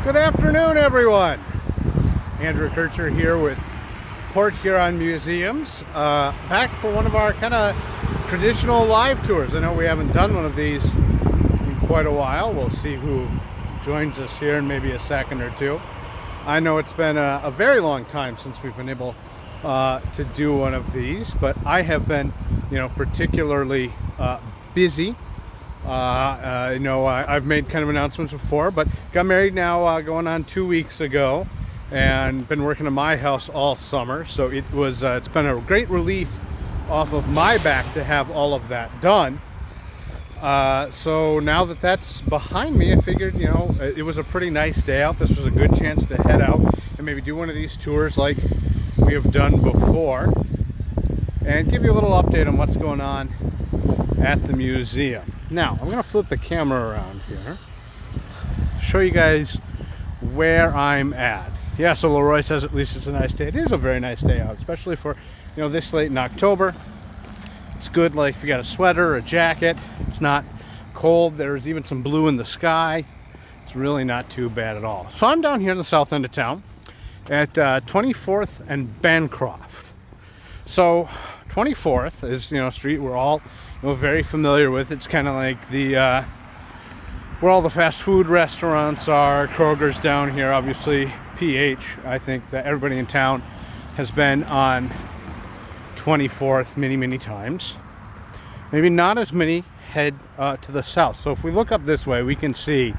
Good afternoon, everyone. Andrew Richert here with Port Huron Museums, back for one of our kind of traditional live tours. I know we haven't done one of these in quite a while. We'll see who joins us here in maybe a second or two. I know it's been a very long time since we've been able to do one of these, but I have been, particularly busy. I've made kind of announcements before, but got married now going on 2 weeks ago, and been working in my house all summer. So it's been a great relief off of my back to have all of that done. So now that that's behind me, I figured, it was a pretty nice day out. This was a good chance to head out and maybe do one of these tours like we have done before, and give you a little update on what's going on at the museum. Now, I'm going to flip the camera around here, show you guys where I'm at. Yeah, so Leroy says at least it's a nice day. It is a very nice day out, especially for, this late in October. It's good, like, if you got a sweater or a jacket. It's not cold. There's even some blue in the sky. It's really not too bad at all. So I'm down here in the south end of town at 24th and Bancroft. So 24th is, a street we're all very familiar with. It's kind of like the where all the fast food restaurants are. Kroger's down here, obviously. PH, I think that everybody in town has been on 24th many times. Maybe not as many head to the south. So if we look up this way, we can see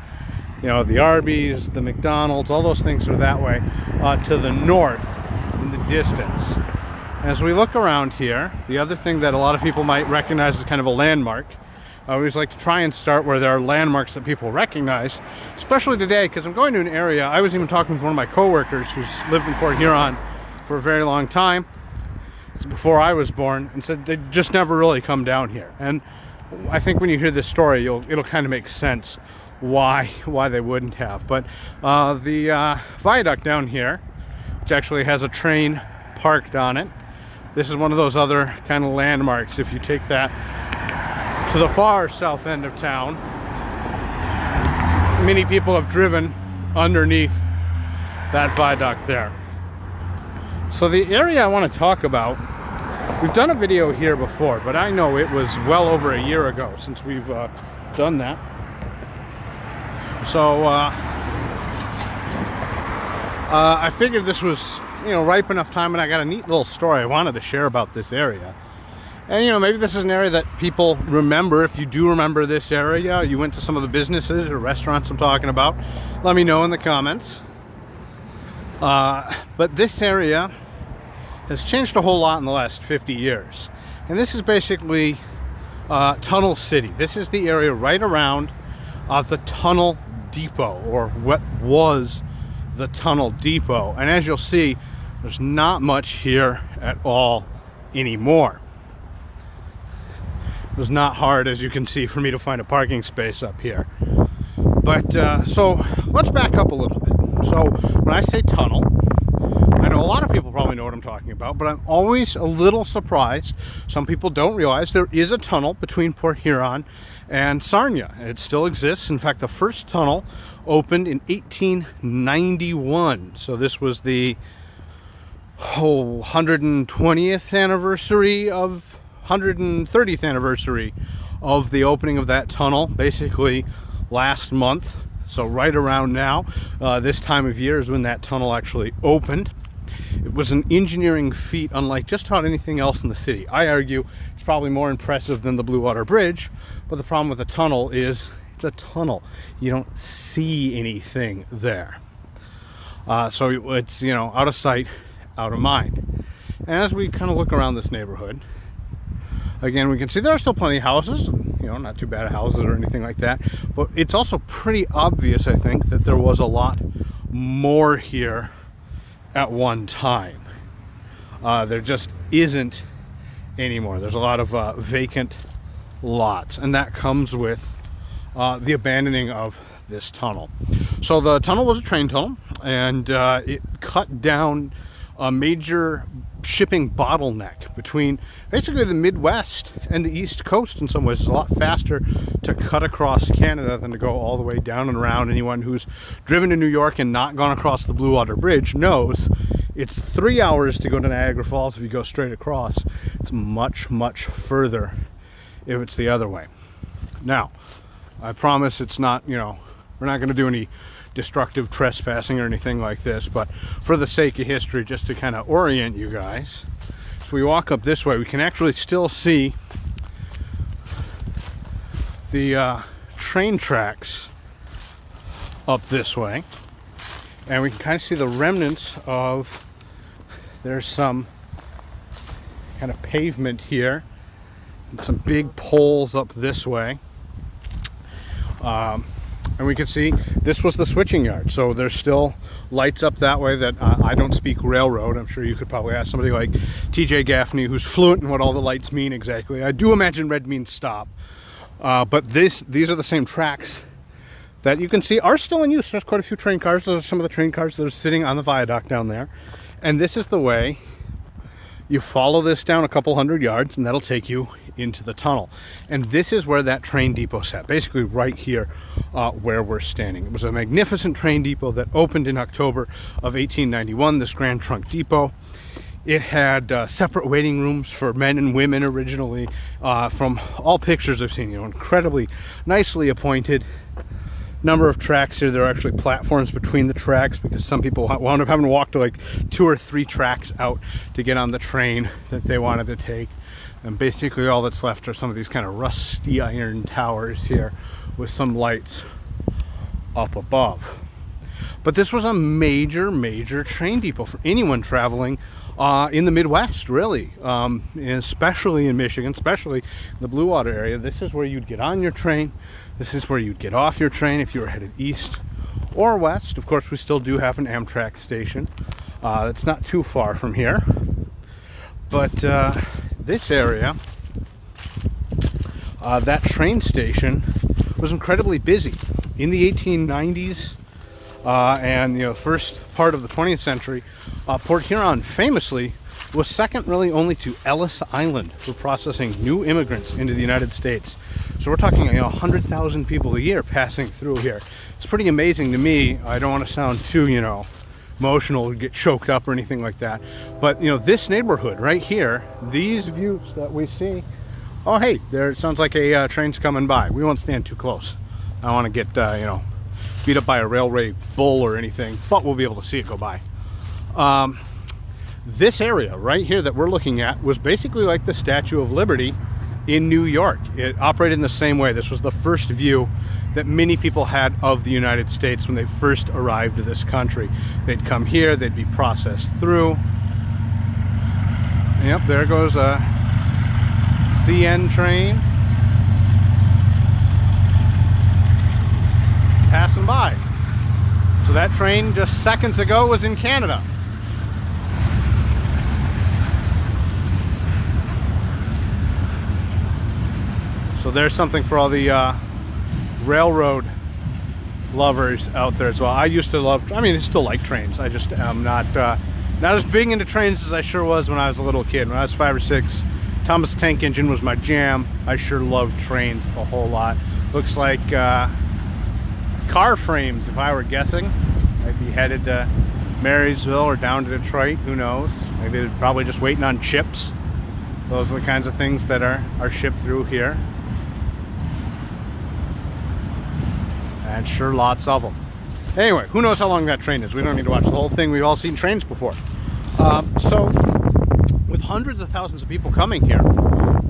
the Arby's, the McDonald's, all those things are that way to the north in the distance. As we look around here, the other thing that a lot of people might recognize as kind of a landmark, I always like to try and start where there are landmarks that people recognize, especially today, because I'm going to an area. I was even talking with one of my coworkers who's lived in Port Huron for a very long time, before I was born, and said they just never really come down here. And I think when you hear this story, it'll kind of make sense why they wouldn't have. But the viaduct down here, which actually has a train parked on it, this is one of those other kind of landmarks. If you take that to the far south end of town, many people have driven underneath that viaduct there. So the area I want to talk about, we've done a video here before, but I know it was well over a year ago since we've done that. So I figured this was ripe enough time, and I got a neat little story I wanted to share about this area. And maybe this is an area that people remember. If you do remember this area, you went to some of the businesses or restaurants I'm talking about, let me know in the comments. But this area has changed a whole lot in the last 50 years. And this is basically Tunnel City. This is the area right around the Tunnel Depot, or what was the Tunnel Depot. And as you'll see, there's not much here at all anymore. It was not hard, as you can see, for me to find a parking space up here. But so let's back up a little bit. So when I say tunnel, I know a lot of people probably know what I'm talking about, but I'm always a little surprised. Some people don't realize there is a tunnel between Port Huron and Sarnia. It still exists. In fact, the first tunnel opened in 1891. So this was the 120th anniversary of 130th anniversary of the opening of that tunnel, basically last month. So right around now, this time of year is when that tunnel actually opened. It was an engineering feat unlike just about anything else in the city. I argue it's probably more impressive than the Blue Water Bridge, but the problem with a tunnel is it's a tunnel. You don't see anything there. So it's, out of sight, out of mind. And as we kind of look around this neighborhood, again, we can see there are still plenty of houses, not too bad houses or anything like that, but it's also pretty obvious, I think, that there was a lot more here at one time. There just isn't anymore. There's a lot of vacant lots, and that comes with the abandoning of this tunnel. So the tunnel was a train tunnel, and it cut down a major shipping bottleneck between basically the Midwest and the East Coast. In some ways, it's a lot faster to cut across Canada than to go all the way down and around. Anyone who's driven to New York and not gone across the Blue Water Bridge knows it's 3 hours to go to Niagara Falls if you go straight across. It's much, much further if it's the other way. Now, I promise it's not, you know, we're not going to do any destructive trespassing or anything like this, but for the sake of history, just to kind of orient you guys, if we walk up this way, we can actually still see the train tracks up this way, and we can kind of see the remnants of, there's some kind of pavement here and some big poles up this way. And we can see this was the switching yard, so there's still lights up that way. That I don't speak railroad. I'm sure you could probably ask somebody like TJ Gaffney, who's fluent in what all the lights mean exactly. I do imagine red means stop, but these are the same tracks that you can see are still in use. There's quite a few train cars. Those are some of the train cars that are sitting on the viaduct down there, and this is the way you follow this down a couple hundred yards, and that'll take you into the tunnel. And this is where that train depot sat, basically right here where we're standing. It was a magnificent train depot that opened in October of 1891, this Grand Trunk Depot. It had separate waiting rooms for men and women originally. From all pictures I've seen, you know, incredibly nicely appointed. Number of tracks here. There are actually platforms between the tracks because some people wound up having to walk to like 2 or 3 tracks out to get on the train that they wanted to take. And basically all that's left are some of these kind of rusty iron towers here with some lights up above. But this was a major, major train depot for anyone traveling in the Midwest, really, especially in Michigan, especially the Blue Water area. This is where you'd get on your train. This is where you'd get off your train if you were headed east or west. Of course, we still do have an Amtrak station. It's not too far from here. But this area, that train station was incredibly busy. In the 1890s and, you know, first part of the 20th century, Port Huron famously was second really only to Ellis Island for processing new immigrants into the United States. So we're talking, you know, 100,000 people a year passing through here. It's pretty amazing to me. I don't want to sound too, you know, emotional or get choked up or anything like that, but you know, this neighborhood right here, these views that we see, oh hey, there, it sounds like a train's coming by. We won't stand too close. I don't want to get you know, beat up by a railway bull or anything, but we'll be able to see it go by. This area right here that we're looking at was basically like the Statue of Liberty in New York. It operated in the same way. This was the first view that many people had of the United States when they first arrived to this country. They'd come here, they'd be processed through. Yep, there goes a CN train passing by. So that train just seconds ago was in Canada. So there's something for all the railroad lovers out there as well. I used to love, I mean, I still like trains. I just am not as big into trains as I sure was when I was a little kid. When I was 5 or 6, Thomas the Tank Engine was my jam. I sure loved trains a whole lot. Looks like car frames, if I were guessing. I'd be headed to Marysville or down to Detroit, who knows. Maybe they're probably just waiting on chips. Those are the kinds of things that are shipped through here. And sure, lots of them. Anyway, who knows how long that train is? We don't need to watch the whole thing. We've all seen trains before. So, with hundreds of thousands of people coming here,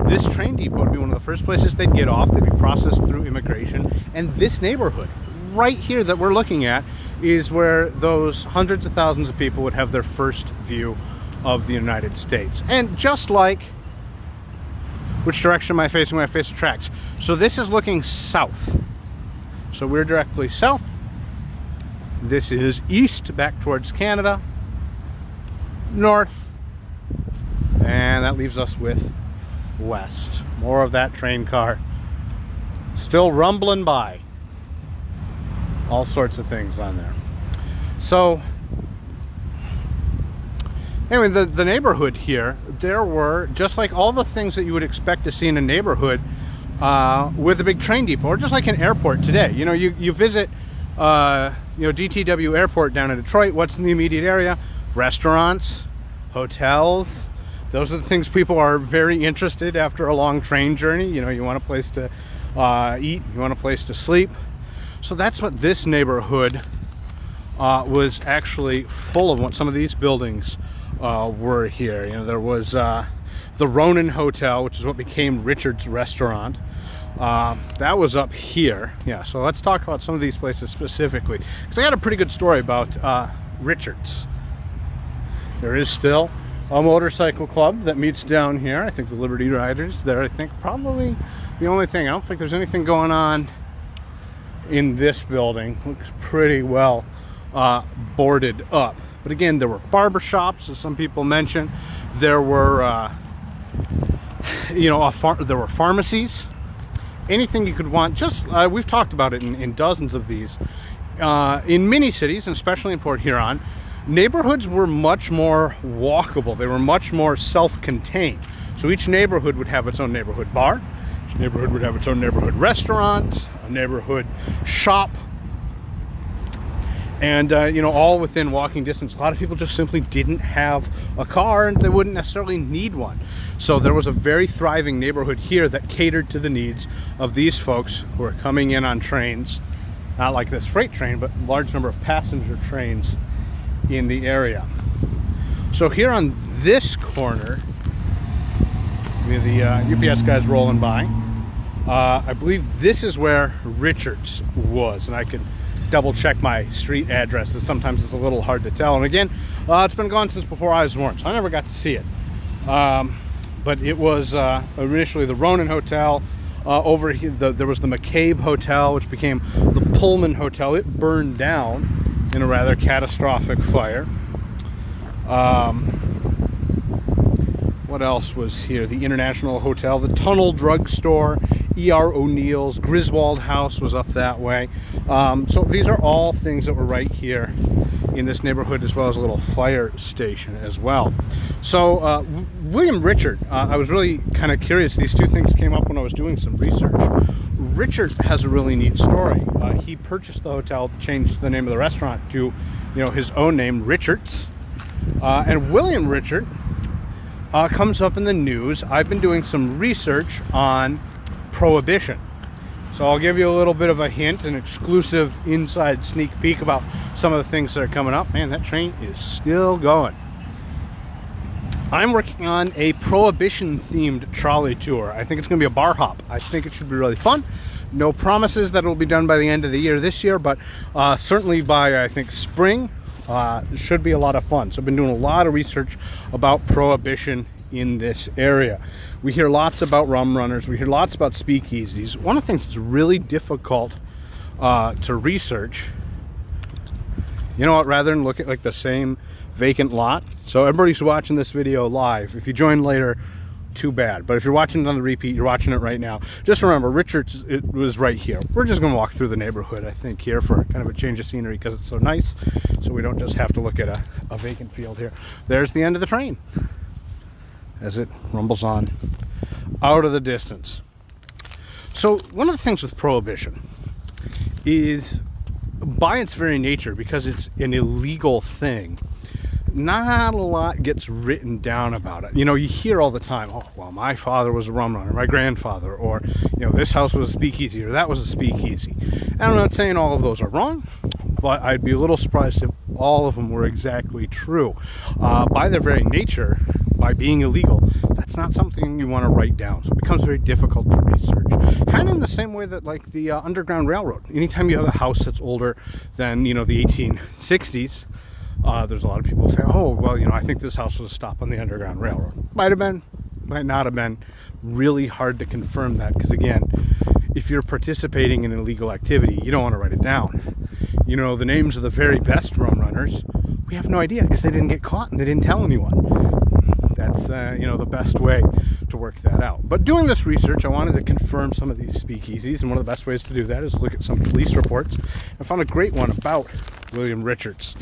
this train depot would be one of the first places they'd get off. They'd be processed through immigration. And this neighborhood, right here that we're looking at, is where those hundreds of thousands of people would have their first view of the United States. And just like, which direction am I facing when I face the tracks? So this is looking south. So we're directly south. This is east, back towards Canada. North. And that leaves us with west. More of that train car. Still rumbling by. All sorts of things on there. So Anyway, the neighborhood here, there were, just like all the things that you would expect to see in a neighborhood with a big train depot, or just like an airport today. You know, you visit, DTW Airport down in Detroit. What's in the immediate area? Restaurants, hotels. Those are the things people are very interested after a long train journey. You know, you want a place to eat, you want a place to sleep. So that's what this neighborhood was actually full of. What some of these buildings were here. You know, there was the Huron Hotel, which is what became Richard's restaurant. That was up here. Yeah, so let's talk about some of these places specifically, because I got a pretty good story about Richard's. There is still a motorcycle club that meets down here. I think the Liberty Riders there. I think probably the only thing. I don't think there's anything going on in this building. Looks pretty well boarded up. But again, there were barber shops, as some people mentioned. There were, there were pharmacies. Anything you could want. Just we've talked about it in dozens of these. In many cities, and especially in Port Huron, neighborhoods were much more walkable. They were much more self-contained. So each neighborhood would have its own neighborhood bar. Each neighborhood would have its own neighborhood restaurant, a neighborhood shop, and all within walking distance. A lot of people just simply didn't have a car, and they wouldn't necessarily need one. So there was a very thriving neighborhood here that catered to the needs of these folks who are coming in on trains, not like this freight train, but a large number of passenger trains in the area. So here on this corner, we have the UPS guys rolling by. I believe this is where Richard's was, and I could double check my street addresses. Sometimes it's a little hard to tell, and again, it's been gone since before I was born, so I never got to see it. But it was initially the Huron Hotel. Over here there was the McCabe Hotel, which became the Pullman Hotel. It burned down in a rather catastrophic fire. What else was here? The International Hotel, the Tunnel Drugstore, E.R. O'Neill's, Griswold House was up that way. So these are all things that were right here in this neighborhood, as well as a little fire station as well. So William Richert, I was really kind of curious. These two things came up when I was doing some research. Richard has a really neat story. He purchased the hotel, changed the name of the restaurant to, his own name, Richard's. And William Richert comes up in the news. I've been doing some research on Prohibition. So I'll give you a little bit of a hint, an exclusive inside sneak peek about some of the things that are coming up. Man, that train is still going. I'm working on a Prohibition-themed trolley tour. I think it's going to be a bar hop. I think it should be really fun. No promises that it'll be done by the end of the year this year, but certainly by, I think, spring, it should be a lot of fun. So I've been doing a lot of research about Prohibition in this area. We hear lots about rum runners. We hear lots about speakeasies. One of the things that's really difficult to research, you know what, rather than look at like the same vacant lot. So everybody's watching this video live. If you join later, too bad. But if you're watching it on the repeat, you're watching it right now. Just remember, Richard's, it was right here. We're just going to walk through the neighborhood, I think, here for kind of a change of scenery, because it's so nice. So we don't just have to look at a vacant field here. There's the end of the train as it rumbles on out of the distance. So one of the things with Prohibition is, by its very nature, because it's an illegal thing, not a lot gets written down about it. You hear all the time, oh, well, my father was a rum runner, my grandfather, or, this house was a speakeasy, or that was a speakeasy. And I'm not saying all of those are wrong, but I'd be a little surprised if all of them were exactly true. By their very nature, by being illegal, that's not something you want to write down. So it becomes very difficult to research. Kind of in the same way that, like, the Underground Railroad. Anytime you have a house that's older than, the 1860s, there's a lot of people who say, oh, well, I think this house was a stop on the Underground Railroad. Might have been, might not have been. Really hard to confirm that, because again, if you're participating in illegal activity, you don't want to write it down. The names of the very best rum runners, we have no idea, because they didn't get caught and they didn't tell anyone. That's the best way to work that out. But doing this research, I wanted to confirm some of these speakeasies, and one of the best ways to do that is look at some police reports. I found a great one about William Richard's.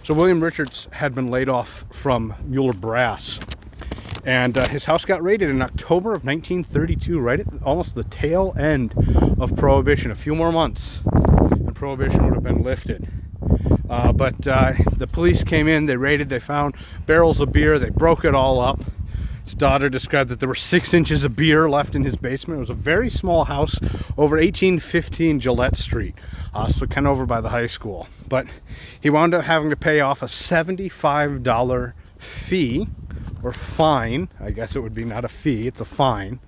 So William Richards had been laid off from Mueller Brass, and his house got raided in October of 1932, right at almost the tail end of Prohibition. A few more months and Prohibition would have been lifted. But the police came in, they raided, they found barrels of beer, they broke it all up. His daughter described that there were 6 inches of beer left in his basement. It was a very small house over 1815 Gillette Street, so kind of over by the high school. But he wound up having to pay off a $75 fee, or fine. I guess it would be not a fee, it's a fine.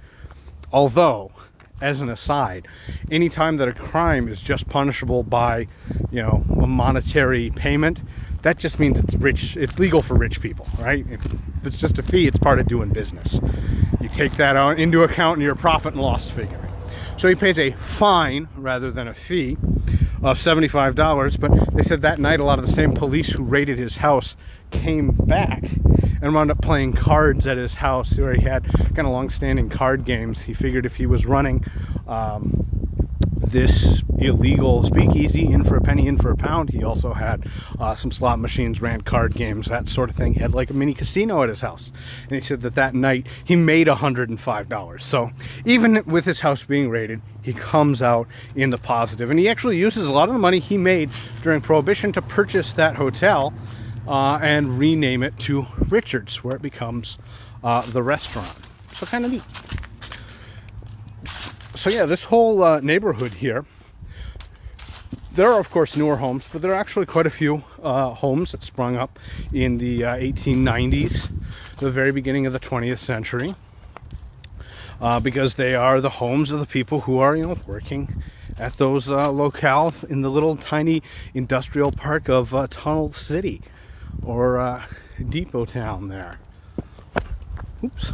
Although, as an aside, anytime that a crime is just punishable by, you know, a monetary payment, that just means it's legal for rich people, right? If it's just a fee, it's part of doing business. You take that into account in your profit and loss figure. So he pays a fine rather than a fee of $75, but they said that night a lot of the same police who raided his house came back and wound up playing cards at his house, where he had kind of long-standing card games. He figured if he was running this illegal speakeasy, in for a penny, in for a pound, he also had some slot machines, ran card games, that sort of thing. He had like a mini casino at his house. And he said that that night he made $105. So even with his house being raided, he comes out in the positive. And he actually uses a lot of the money he made during Prohibition to purchase that hotel and rename it to Richard's, where it becomes the restaurant. So kind of neat. So yeah, this whole neighborhood here, there are of course newer homes, but there are actually quite a few homes that sprung up in the 1890s, the very beginning of the 20th century, because they are the homes of the people who are, you know, working at those locales in the little tiny industrial park of Tunnel City, or Depot Town there. Oops.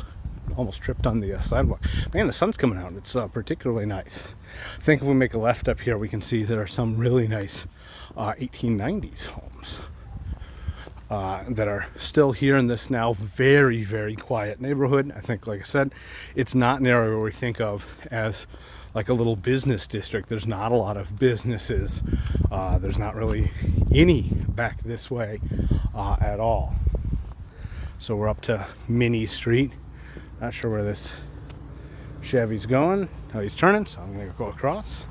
Almost tripped on the sidewalk. Man, the sun's coming out. It's particularly nice. I think if we make a left up here, we can see there are some really nice 1890s homes that are still here in this now very, very quiet neighborhood. I think, like I said, it's not an area where we think of as like a little business district. There's not a lot of businesses. There's not really any back this way at all. So we're up to Minnie Street. Not sure where this Chevy's going. Oh, he's turning, so I'm going to go across.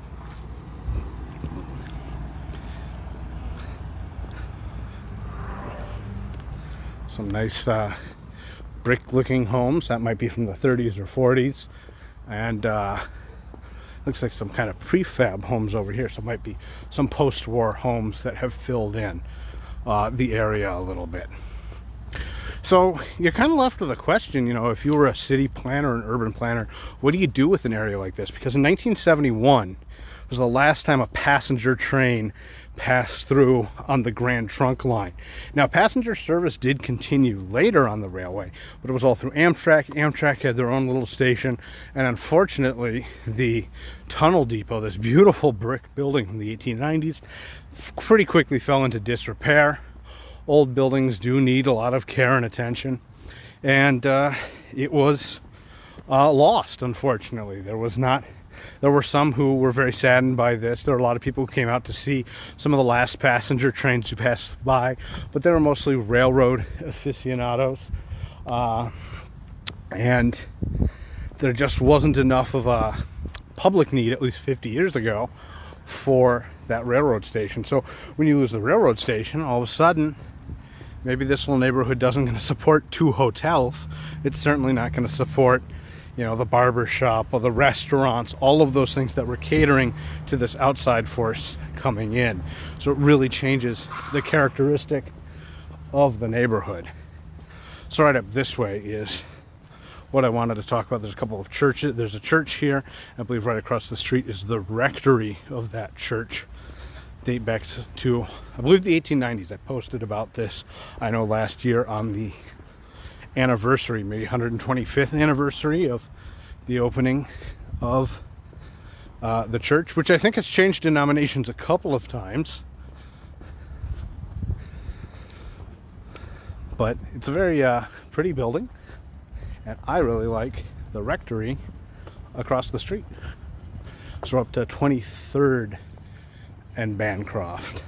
Some nice brick-looking homes. That might be from the 30s or 40s. And looks like some kind of prefab homes over here. So it might be some post-war homes that have filled in the area a little bit. So you're kind of left with a question, you know, if you were a city planner or an urban planner, what do you do with an area like this? Because in 1971 was the last time a passenger train passed through on the Grand Trunk line. Now, passenger service did continue later on the railway, but it was all through Amtrak. Amtrak had their own little station, and unfortunately, the tunnel depot, this beautiful brick building from the 1890s, pretty quickly fell into disrepair. Old buildings do need a lot of care and attention, and it was lost, unfortunately. There were some who were very saddened by this. There were a lot of people who came out to see some of the last passenger trains who passed by, but they were mostly railroad aficionados, and there just wasn't enough of a public need, at least 50 years ago, for that railroad station. So when you lose the railroad station, all of a sudden, maybe this little neighborhood doesn't going to support 2 hotels. It's certainly not going to support, you know, the barber shop or the restaurants, all of those things that were catering to this outside force coming in. So it really changes the characteristic of the neighborhood. So right up this way is what I wanted to talk about. There's a couple of churches. There's a church here. I believe right across the street is the rectory of that church. Date back to, I believe, the 1890s. I posted about this, I know, last year on the anniversary, maybe 125th anniversary of the opening of the church, which I think has changed denominations a couple of times. But it's a very pretty building, and I really like the rectory across the street. So we're up to 23rd and Bancroft.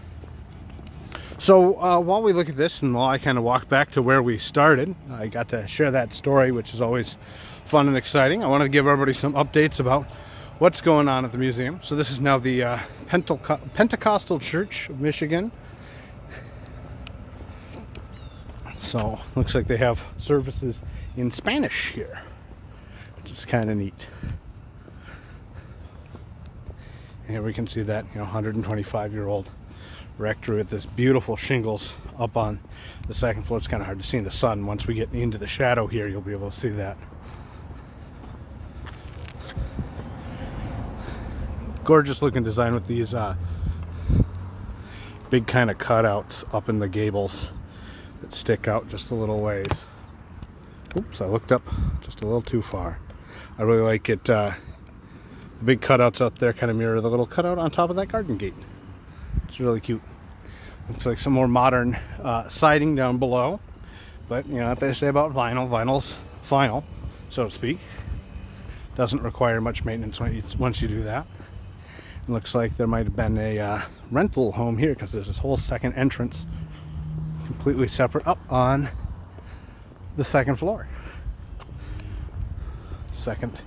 So while we look at this, and while I kind of walk back to where we started, I got to share that story, which is always fun and exciting. I want to give everybody some updates about what's going on at the museum. So this is now the Pentecostal Church of Michigan. So looks like they have services in Spanish here, which is kind of neat. And here we can see that 125-year-old rectory with this beautiful shingles up on the second floor. It's kind of hard to see in the sun. Once we get into the shadow here, you'll be able to see that. Gorgeous looking design with these big kind of cutouts up in the gables that stick out just a little ways. Oops, I looked up just a little too far. I really like it. The big cutouts up there kind of mirror the little cutout on top of that garden gate. It's really cute. Looks like some more modern siding down below. But you know what they say about vinyl. Vinyl's final, so to speak. Doesn't require much maintenance once you do that. It looks like there might have been a rental home here, because there's this whole second entrance completely separate up on the second floor. Second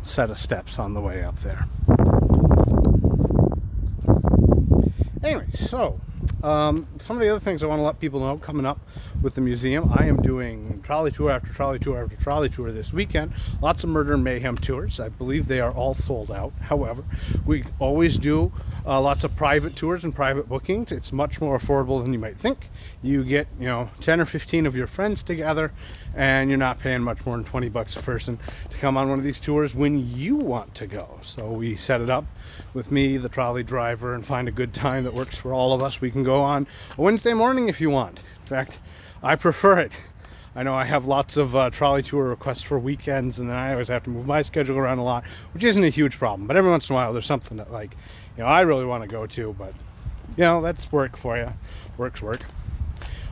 set of steps on the way up there. Anyway, so some of the other things I want to let people know coming up with the museum. I am doing trolley tour after trolley tour after trolley tour this weekend. Lots of murder and mayhem tours. I believe they are all sold out. However, we always do lots of private tours and private bookings. It's much more affordable than you might think. You get 10 or 15 of your friends together, and you're not paying much more than 20 bucks a person to come on one of these tours when you want to go. So we set it up with me, the trolley driver, and find a good time that works for all of us. We can go on a Wednesday morning if you want. In fact, I prefer it. I know I have lots of trolley tour requests for weekends, and then I always have to move my schedule around a lot, which isn't a huge problem. But every once in a while, there's something that, like, I really want to go to, but that's work for you. Work's work.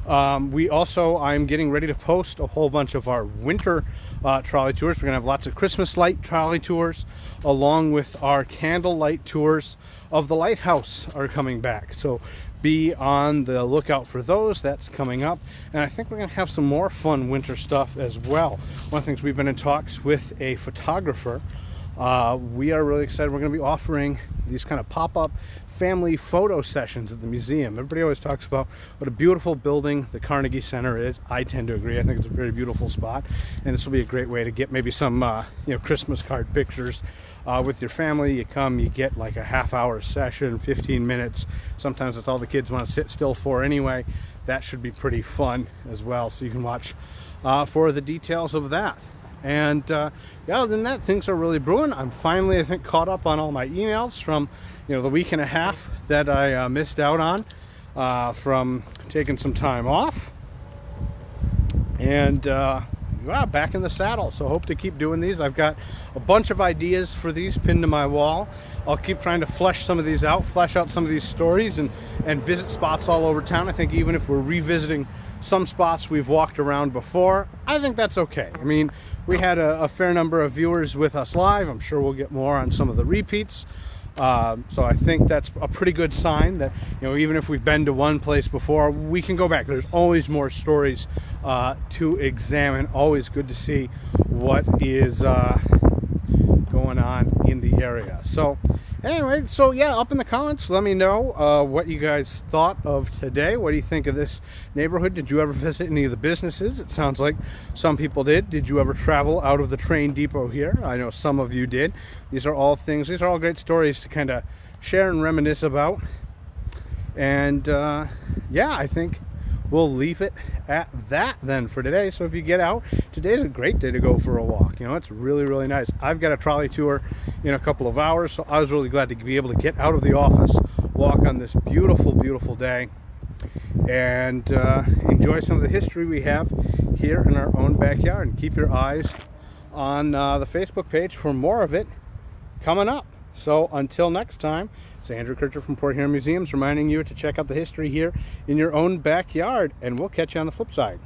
I'm getting ready to post a whole bunch of our winter trolley tours. We're gonna have lots of Christmas light trolley tours, along with our candlelight tours of the lighthouse are coming back. So be on the lookout for those. That's coming up, and I think we're gonna have some more fun winter stuff as well. One of the things, we've been in talks with a photographer. We are really excited. We're gonna be offering these kind of pop-up family photo sessions at the museum. Everybody always talks about what a beautiful building the Carnegie Center is. I tend to agree. I think it's a very beautiful spot, and this will be a great way to get maybe some Christmas card pictures with your family. You come, you get like a half-hour session, 15 minutes. Sometimes that's all the kids want to sit still for anyway. That should be pretty fun as well, so you can watch for the details of that. And other than that, things are really brewing. I'm finally, I think, caught up on all my emails from the week and a half that I missed out on from taking some time off, and back in the saddle. So hope to keep doing these. I've got a bunch of ideas for these pinned to my wall. I'll keep trying to flesh some of these out, flesh out some of these stories, and visit spots all over town. I think even if we're revisiting some spots we've walked around before, I think that's okay. I mean, we had a fair number of viewers with us live. I'm sure we'll get more on some of the repeats. So I think that's a pretty good sign that, even if we've been to one place before, we can go back. There's always more stories to examine. Always good to see what is going on in the area. So anyway, up in the comments, let me know what you guys thought of today. What do you think of this neighborhood? Did you ever visit any of the businesses? It sounds like some people did. Did you ever travel out of the train depot here? I know some of you did. These are all great stories to kind of share and reminisce about. And I think we'll leave it at that then for today. So if you get out, today's a great day to go for a walk. It's really, really nice. I've got a trolley tour in a couple of hours, so I was really glad to be able to get out of the office, walk on this beautiful, beautiful day, and enjoy some of the history we have here in our own backyard. And keep your eyes on the Facebook page for more of it coming up. So until next time, it's Andrew Richert from Port Huron Museums reminding you to check out the history here in your own backyard, and we'll catch you on the flip side.